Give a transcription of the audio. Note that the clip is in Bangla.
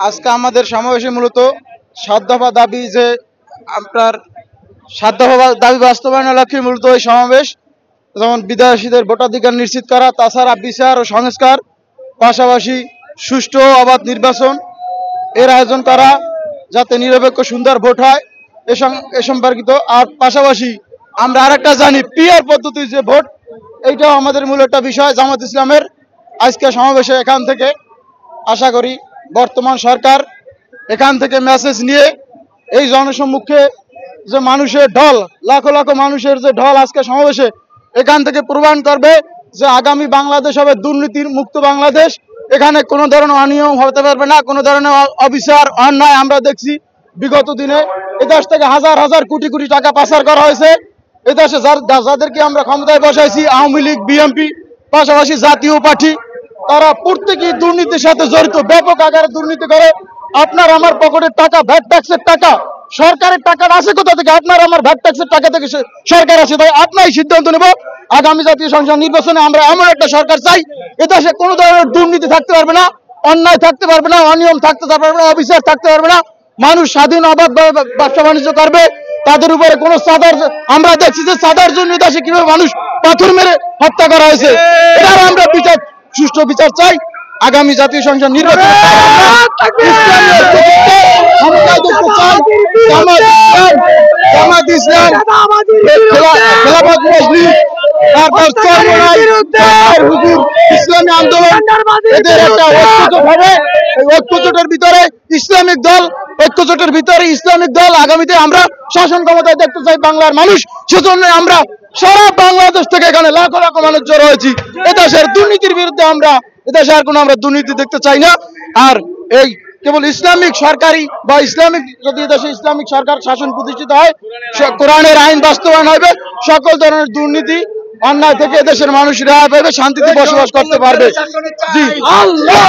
আজকে আমাদের সমাবেশে মূলত ৭ দফা দাবি যে আপনার ৭ দফা দাবি বাস্তবায়নের লক্ষ্যে মূলত এই সমাবেশ, যেমন বিদেশিদের ভোটাধিকার নিশ্চিত করা, তাছাড়া বিচার ও সংস্কার, পাশাপাশি সুষ্ঠু ও অবাধ নির্বাচন এর আয়োজন করা, যাতে নিরপেক্ষ সুন্দর ভোট হয় এ সম্পর্কিত। আর পাশাপাশি আমরা আরেকটা জানি, পিআর পদ্ধতির যে ভোট, এইটাও আমাদের মূল একটা বিষয় জামাত ইসলামের। আজকে সমাবেশে এখান থেকে আশা করি বর্তমান সরকার এখান থেকে মেসেজ নিয়ে এই জনসম্মুখে যে মানুষের ঢল, লাখো লাখো মানুষের যে ঢল আজকে সমাবেশে, এখান থেকে প্রমাণ করবে যে আগামী বাংলাদেশ হবে দুর্নীতির মুক্ত বাংলাদেশ। এখানে কোনো ধরনের অনিয়ম হতে পারবে না, কোনো ধরনের অবিচার অন্যায় আমরা দেখছি বিগত দিনে এদেশ থেকে হাজার হাজার কোটি কোটি টাকা পাচার করা হয়েছে। এদেশে যাদেরকে আমরা ক্ষমতায় বসাইছি, আওয়ামী লীগ, বিএনপি, পাশাপাশি জাতীয় পার্টি, তারা প্রত্যেকেই দুর্নীতির সাথে জড়িত, ব্যাপক আকারে দুর্নীতি করে। আপনার আমার পকেটের টাকা, ভ্যাট ট্যাক্সের টাকা, সরকারের টাকাটা আসে কোথা থেকে? আপনার আমার ভ্যাট ট্যাক্সের টাকা থেকে সরকার আছে। তাই আপনাই সিদ্ধান্ত নেব, আগামী জাতীয় সংসদ নির্বাচনে আমরা এমন একটা সরকার চাই এদেশে কোনো ধরনের দুর্নীতি থাকতে পারবে না, অন্যায় থাকতে পারবে না, অনিয়ম থাকতে পারবে না, অবিচার থাকতে পারবে না। মানুষ স্বাধীন অবাধভাবে ব্যবসা বাণিজ্য করবে। তাদের উপরে কোনো চাঁদার, আমরা দেখছি যে চাঁদার জন্য দেশে কিভাবে মানুষ পাথর মেরে হত্যা করা হয়েছে। এটার আমরা বিচার, সুষ্ঠু বিচার চাই। আগামী জাতীয় সংসদ নির্বাচন জামাত ইসলাম, খেলাফত মজলিস, তারপর ইসলামী আন্দোলন, এদের একটা ঐক্যজোট হবে। এই ঐক্যজোটের ভিতরে ইসলামিক দল, ঐক্যজোটের ভিতরে ইসলামিক দল আগামীতে আমরা শাসন ক্ষমতায় দেখতে চাই বাংলার মানুষ। সেজন্য আমরা সারা বাংলাদেশ থেকে এখানে লাখো লাখো মানুষ জড়ো হয়েছি। এদেশের দুর্নীতির বিরুদ্ধে আমরা, এদেশে আর কোনো আমরা দুর্নীতি দেখতে চাই না। আর এই কেবল ইসলামিক সরকারি বা ইসলামিক, যদি দেশে ইসলামিক সরকার শাসন প্রতিষ্ঠিত হয়, কোরআনের আইন বাস্তবায়ন হবে, সকল ধরনের দুর্নীতি অন্যায় থেকে এদেশের মানুষ রেহাই পাবে, শান্তিতে বসবাস করতে পারবে। জি আল্লাহ।